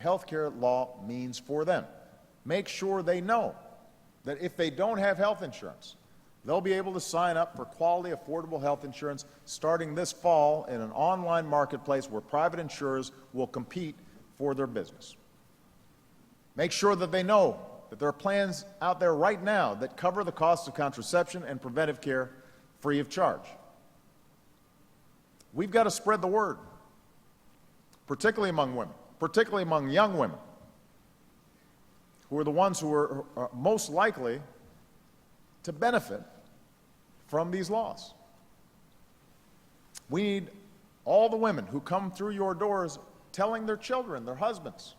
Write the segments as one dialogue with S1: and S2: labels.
S1: healthcare law means for them. Make sure they know that if they don't have health insurance, they'll be able to sign up for quality, affordable health insurance starting this fall in an online marketplace where private insurers will compete for their business. Make sure that they know that there are plans out there right now that cover the cost of contraception and preventive care free of charge. We've got to spread the word, particularly among women, particularly among young women, who are the ones who are most likely to benefit from these laws. We need all the women who come through your doors telling their children, their husbands,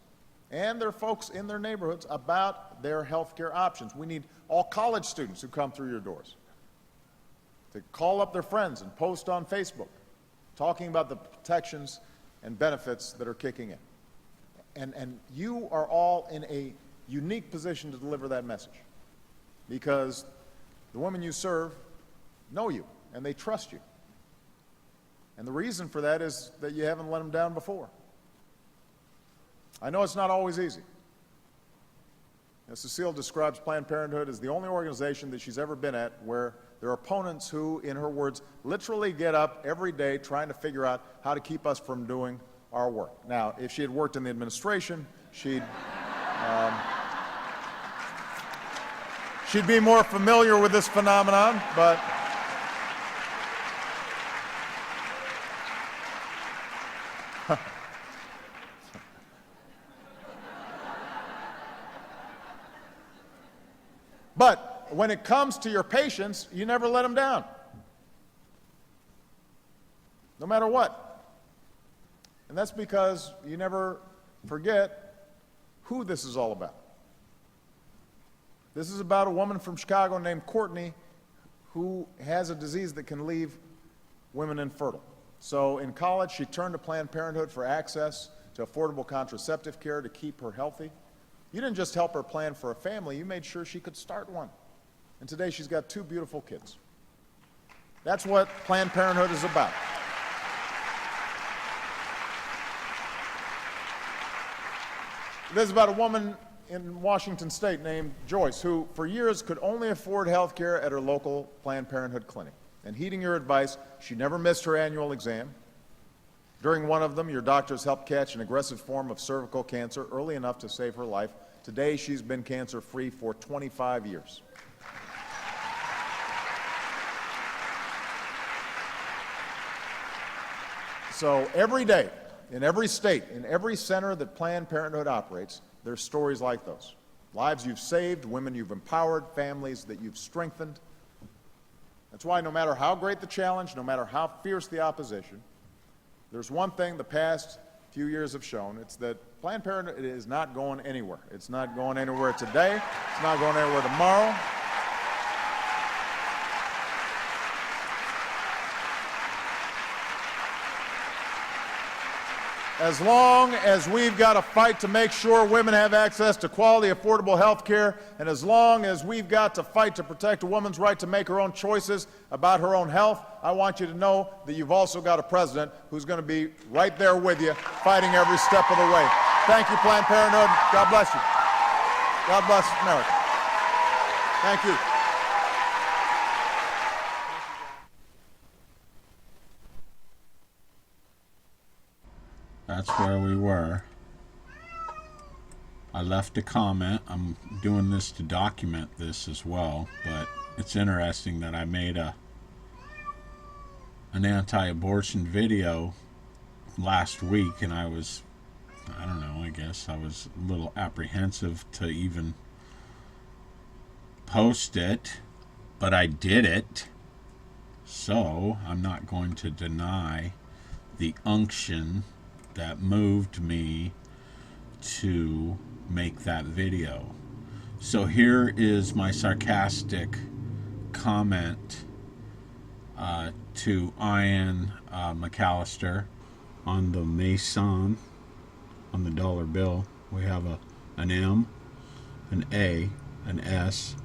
S1: and their folks in their neighborhoods about their health care options. We need all college students who come through your doors to call up their friends and post on Facebook talking about the protections and benefits that are kicking in. And you are all in a unique position to deliver that message, because the women you serve know you and they trust you. And the reason for that is that you haven't let them down before. I know it's not always easy. Cecile describes Planned Parenthood as the only organization that she's ever been at where there are opponents who, in her words, literally get up every day trying to figure out how to keep us from doing our work. Now, if she had worked in the administration, she'd be more familiar with this phenomenon, but but when it comes to your patients, you never let them down, no matter what. And that's because you never forget who this is all about. This is about a woman from Chicago named Courtney who has a disease that can leave women infertile. So in college, she turned to Planned Parenthood for access to affordable contraceptive care to keep her healthy. You didn't just help her plan for a family, you made sure she could start one. And today she's got 2 beautiful kids. That's what Planned Parenthood is about. This is about a woman in Washington State named Joyce, who for years could only afford health care at her local Planned Parenthood clinic. And heeding your advice, she never missed her annual exam. During one of them, your doctors helped catch an aggressive form of cervical cancer early enough to save her life. Today, she's been cancer-free for 25 years. So every day, in every state, in every center that Planned Parenthood operates, there's stories like those. Lives you've saved, women you've empowered, families that you've strengthened. That's why no matter how great the challenge, no matter how fierce the opposition, there's one thing the past few years have shown. It's that Planned Parenthood is not going anywhere. It's not going anywhere today. It's not going anywhere tomorrow. As long as we've got to fight to make sure women have access to quality, affordable health care, and as long as we've got to fight to protect a woman's right to make her own choices about her own health, I want you to know that you've also got a president who's going to be right there with you, fighting every step of the way. Thank you, Planned Parenthood. God bless you. God bless America. Thank you.
S2: That's where we were. I left a comment. I'm doing this to document this as well, but it's interesting that I made an anti-abortion video last week, and I was, I don't know, I guess I was a little apprehensive to even post it, but I did it. So I'm not going to deny the unction that moved me to make that video. So here is my sarcastic comment to Ian McAllister on the Mason, on the dollar bill. We have an M, an A, an S,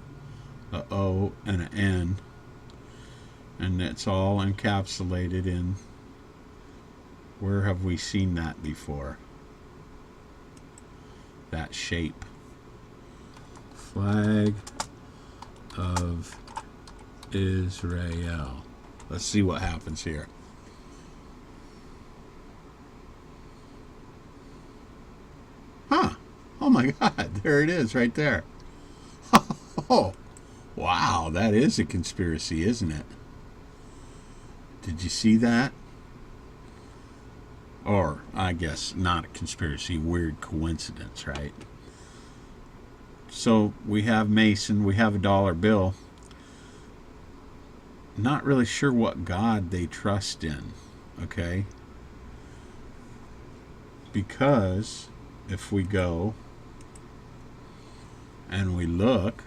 S2: a O, and an N, and it's all encapsulated in where have we seen that before? that shape. Flag of Israel. Let's see what happens here. Huh. Oh my God. There it is right there. Oh, wow. That is a conspiracy, isn't it? Did you see that? Or, I guess, not a conspiracy, weird coincidence, right? So, we have Mason, we have a dollar bill. Not really sure what God they trust in, okay? Because if we go and we look,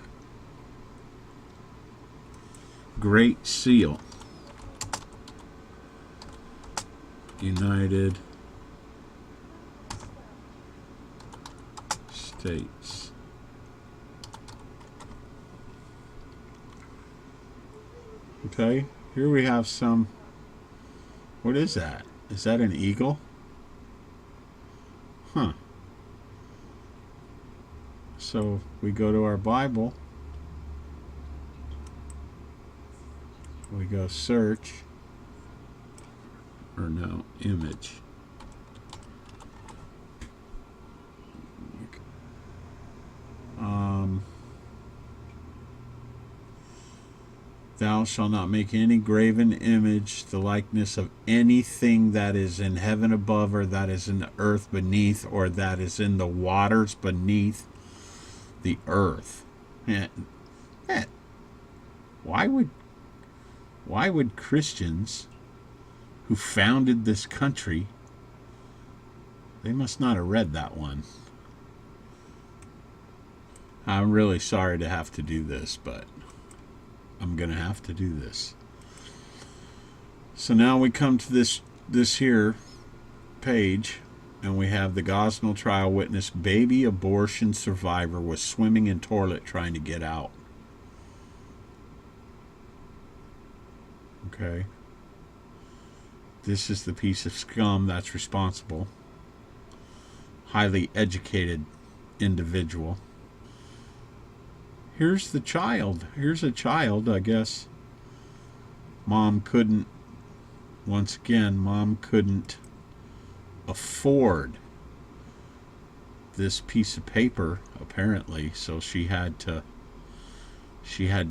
S2: Great Seal, United States. Okay, here we have some. What is that? Is that an eagle? Huh. So we go to our Bible. We go search. Or no, image. Thou shalt not make any graven image, the likeness of anything that is in heaven above, or that is in the earth beneath, or that is in the waters beneath the earth. Why would Christians who founded this country, they must not have read that one. I'm really sorry to have to do this, but I'm going to have to do this. So now we come to this here page, and we have the Gosnell trial witness, baby abortion survivor was swimming in toilet trying to get out. Okay. This is the piece of scum that's responsible. Highly educated individual. Here's the child. Here's a child, I guess. Mom couldn't afford this piece of paper, apparently, so she had to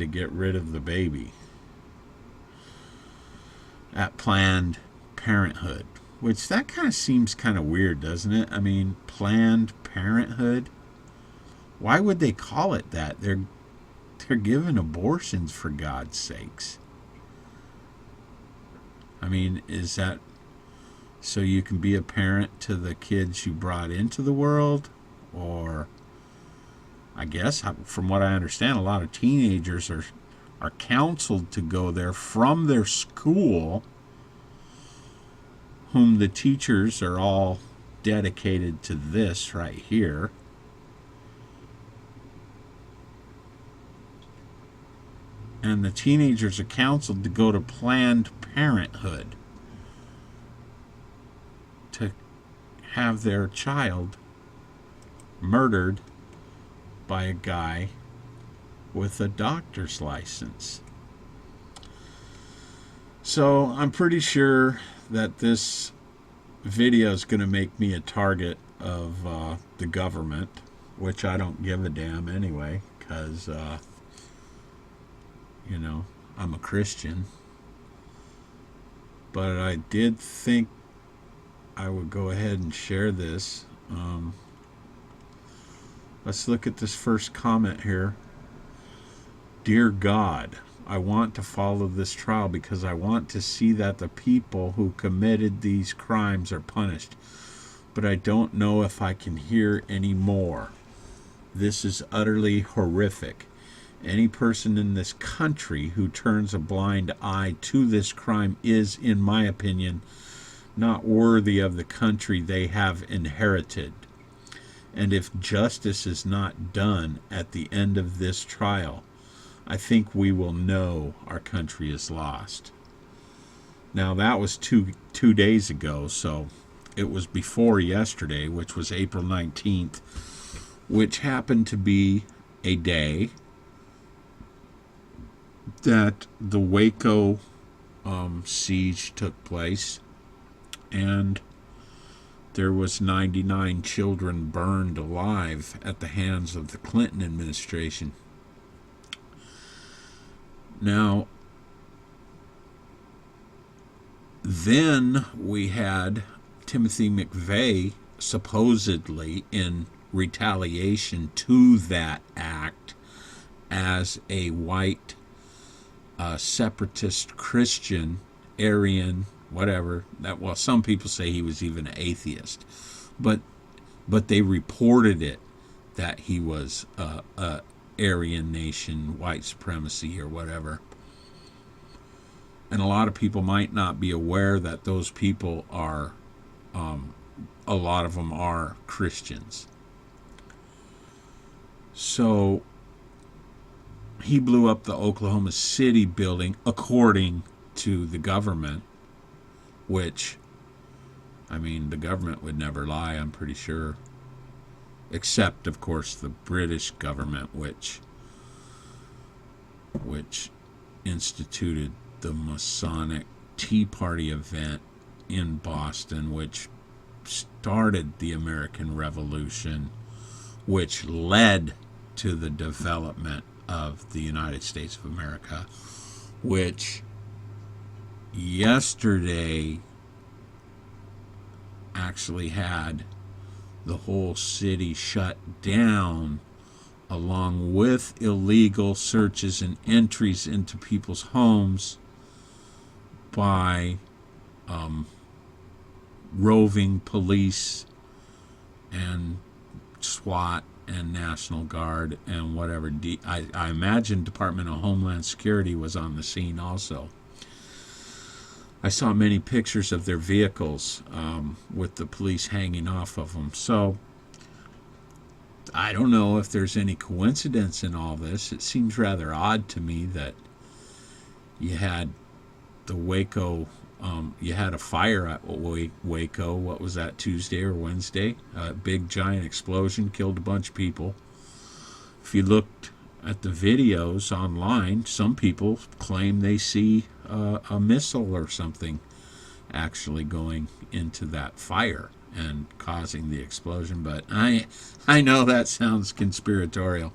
S2: get rid of the baby at Planned Parenthood, which that kind of seems kind of weird, doesn't it? I mean, Planned Parenthood, why would they call it that? They're giving abortions, for God's sakes. I mean, is that so you can be a parent to the kids you brought into the world? Or, I guess, from what I understand, a lot of teenagers are counseled to go there from their school, whom the teachers are all dedicated to this right here. And the teenagers are counseled to go to Planned Parenthood to have their child murdered by a guy with a doctor's license. So I'm pretty sure that this video is going to make me a target of the government, which I don't give a damn anyway, because I'm a Christian. But I did think I would go ahead and share this. Let's look at this first comment here. Dear God, I want to follow this trial because I want to see that the people who committed these crimes are punished. But I don't know if I can hear any more. This is utterly horrific. Any person in this country who turns a blind eye to this crime is, in my opinion, not worthy of the country they have inherited. And if justice is not done at the end of this trial, I think we will know our country is lost. Now, that was two days ago, so it was before yesterday, which was April 19th. which happened to be a day that the Waco siege took place, and there was 99 children burned alive at the hands of the Clinton administration. Now, then we had Timothy McVeigh supposedly in retaliation to that act as a white separatist Christian, Aryan, whatever. Well, some people say he was even an atheist, but they reported it that he was a Aryan nation, white supremacy, or whatever. And a lot of people might not be aware that those people are, a lot of them are Christians. So he blew up the Oklahoma City building, according to the government, which, I mean, the government would never lie, I'm pretty sure. Except, of course, the British government, which instituted the Masonic Tea Party event in Boston, which started the American Revolution, which led to the development of the United States of America, which yesterday actually had the whole city shut down, along with illegal searches and entries into people's homes by roving police and SWAT and National Guard and whatever. I imagine Department of Homeland Security was on the scene also. I saw many pictures of their vehicles with the police hanging off of them. So I don't know if there's any coincidence in all this. It seems rather odd to me that you had the Waco, you had a fire at Waco. What was that, Tuesday or Wednesday? A big giant explosion, killed a bunch of people. If you looked at the videos online, some people claim they see a missile or something actually going into that fire and causing the explosion. But I know that sounds conspiratorial,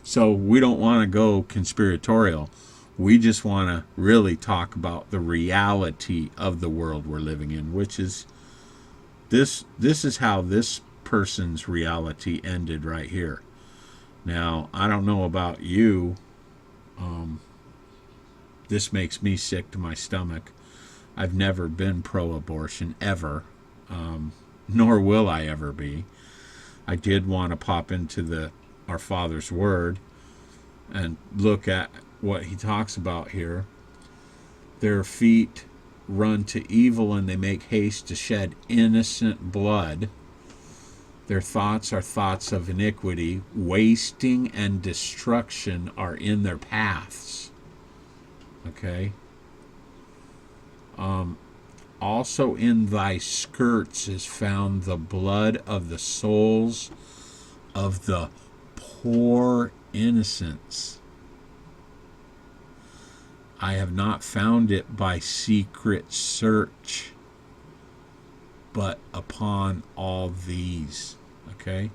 S2: so we don't want to go conspiratorial. We just want to really talk about the reality of the world we're living in, which is this is how this person's reality ended right here. Now, I don't know about you. This makes me sick to my stomach. I've never been pro-abortion, ever. Nor will I ever be. I did want to pop into our Father's Word and look at what he talks about here. Their feet run to evil and they make haste to shed innocent blood. Their thoughts are thoughts of iniquity. Wasting and destruction are in their paths. Okay? Also in thy skirts is found the blood of the souls of the poor innocents. I have not found it by secret search, but upon all these. Okay?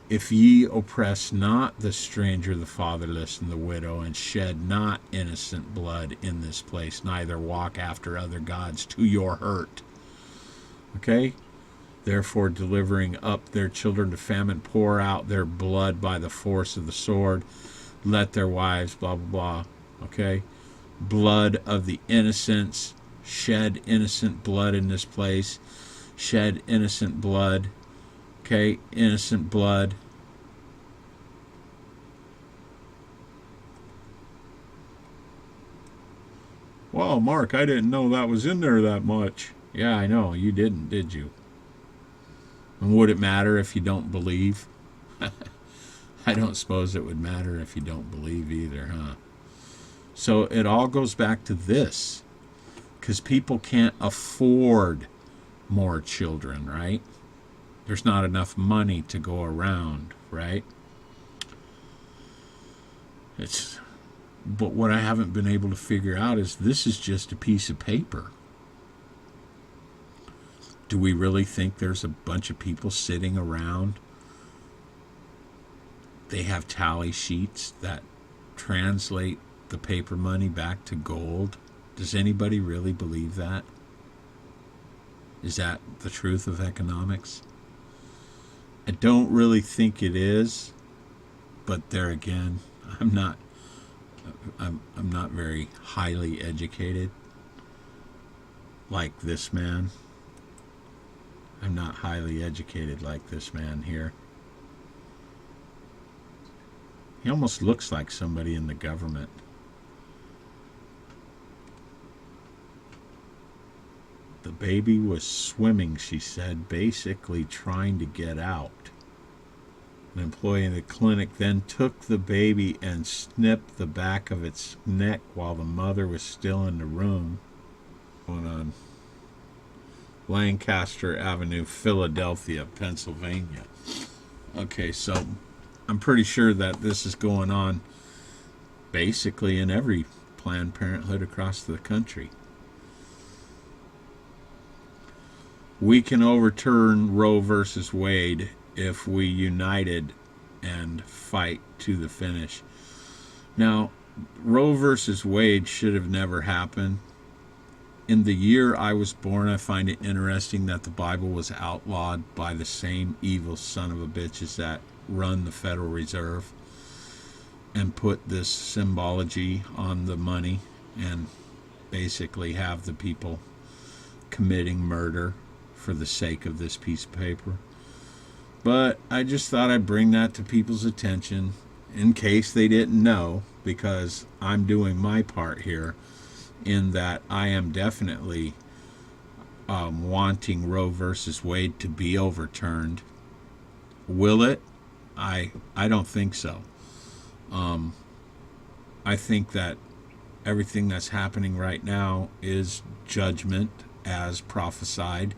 S2: If ye oppress not the stranger, the fatherless, and the widow, and shed not innocent blood in this place, neither walk after other gods to your hurt. Okay? Therefore, delivering up their children to famine, pour out their blood by the force of the sword, let their wives, blah, blah, blah. Okay? Blood of the innocents, shed innocent blood in this place, shed innocent blood. Okay, innocent blood. Well, Mark, I didn't know that was in there that much. Yeah, I know. You didn't, did you? And would it matter if you don't believe? I don't suppose it would matter if you don't believe either, huh? So it all goes back to this. Because people can't afford more children, right? There's not enough money to go around, right? But what I haven't been able to figure out is this is just a piece of paper. Do we really think there's a bunch of people sitting around? They have tally sheets that translate the paper money back to gold. Does anybody really believe that? Is that the truth of economics? I don't really think it is, but there again, I'm not very highly educated like this man. I'm not highly educated like this man here. He almost looks like somebody in the government. The baby was swimming, she said, basically trying to get out. An employee in the clinic then took the baby and snipped the back of its neck while the mother was still in the room. Going on Lancaster Avenue, Philadelphia, Pennsylvania. Okay, so I'm pretty sure that this is going on basically in every Planned Parenthood across the country. We can overturn Roe versus Wade if we united and fight to the finish. Now, Roe versus Wade should have never happened. In the year I was born, I find it interesting that the Bible was outlawed by the same evil son of a bitches that run the Federal Reserve and put this symbology on the money and basically have the people committing murder for the sake of this piece of paper. But I just thought I'd bring that to people's attention in case they didn't know, because I'm doing my part here in that I am definitely wanting Roe versus Wade to be overturned. Will it? I don't think so. I think that everything that's happening right now is judgment as prophesied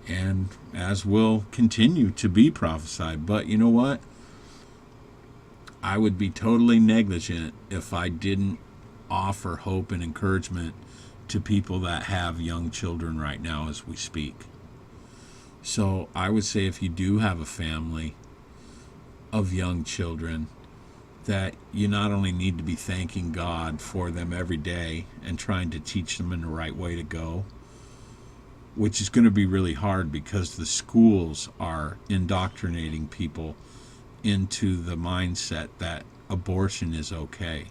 S2: and as will continue to be prophesied. But you know what? I would be totally negligent if I didn't offer hope and encouragement to people that have young children right now as we speak. So I would say if you do have a family of young children, that you not only need to be thanking God for them every day and trying to teach them in the right way to go, which is going to be really hard because the schools are indoctrinating people into the mindset that abortion is okay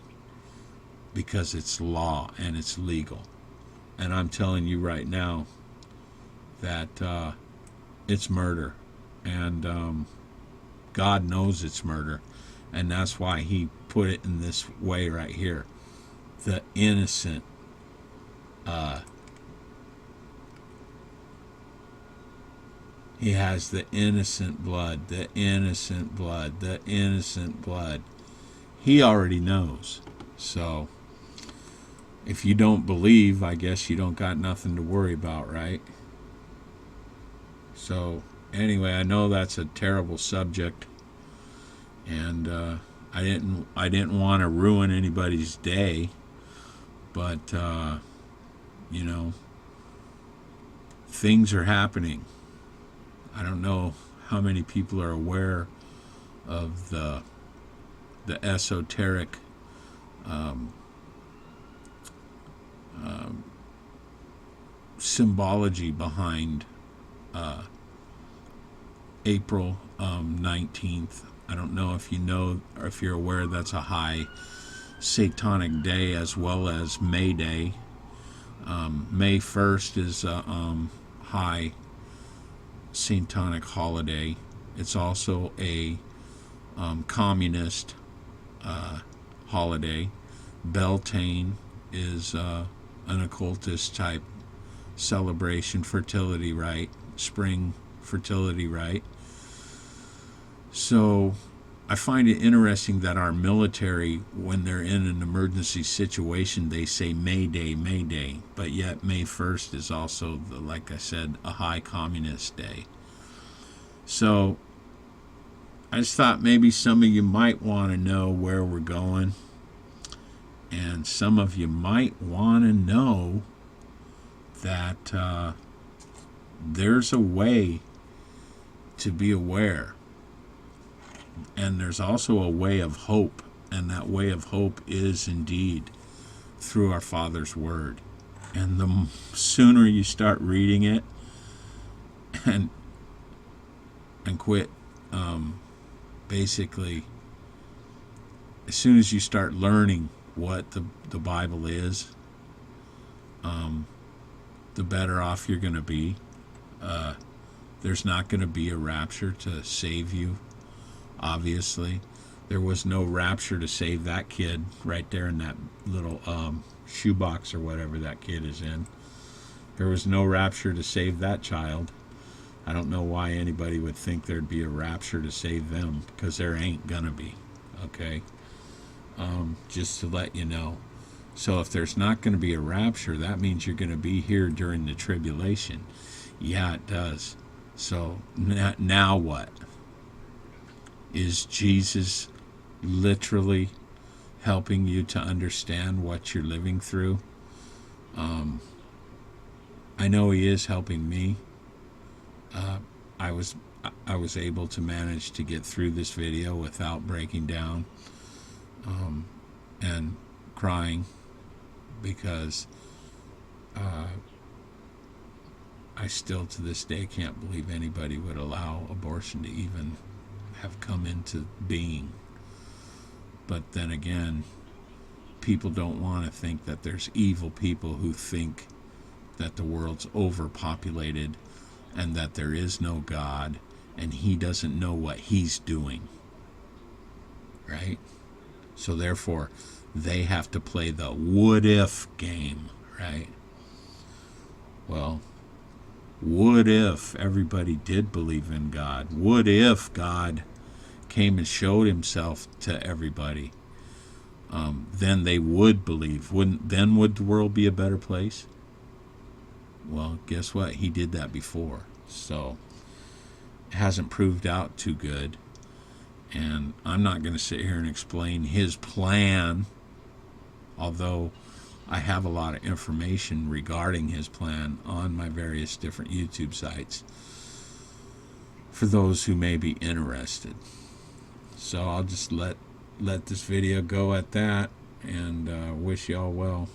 S2: because it's law and it's legal. And I'm telling you right now that it's murder. And God knows it's murder. And that's why he put it in this way right here. The innocent he has the innocent blood, the innocent blood, the innocent blood. He already knows. So if you don't believe, I guess you don't got nothing to worry about, right? So anyway, I know that's a terrible subject, and I didn't want to ruin anybody's day, but you know, things are happening. I don't know how many people are aware of the esoteric symbology behind April 19th. I don't know if you know or if you're aware that's a high satanic day as well as May Day. May 1st is a high satanic holiday. It's also a communist holiday. Beltane is an occultist type celebration, fertility rite, spring fertility rite. So I find it interesting that our military, when they're in an emergency situation, they say May Day, May Day, but yet May 1st is also, like I said, a high communist day. So I just thought maybe some of you might want to know where we're going, and some of you might want to know that there's a way to be aware, and there's also a way of hope, and that way of hope is indeed through our Father's Word. And the sooner you start reading it and quit, basically, as soon as you start learning what the Bible is, the better off you're going to be. There's not going to be a rapture to save you, obviously. There was no rapture to save that kid right there in that little shoebox or whatever that kid is in. There was no rapture to save that child. I don't know why anybody would think there'd be a rapture to save them, because there ain't gonna be. Okay? Just to let you know. So if there's not going to be a rapture, that means you're going to be here during the tribulation. Yeah, it does. So now what? Is Jesus literally helping you to understand what you're living through? I know he is helping me. I was able to manage to get through this video without breaking down and crying, because I still to this day can't believe anybody would allow abortion to even have come into being. But then again, people don't want to think that there's evil people who think that the world's overpopulated and that there is no God and he doesn't know what he's doing. Right? So therefore, they have to play the what if game, right? Well, what if everybody did believe in God? What if God came and showed himself to everybody? Then they would believe. Then would the world be a better place? Well, guess what? He did that before. So it hasn't proved out too good. And I'm not going to sit here and explain his plan, although I have a lot of information regarding his plan on my various different YouTube sites for those who may be interested. So I'll just let this video go at that, and wish y'all well.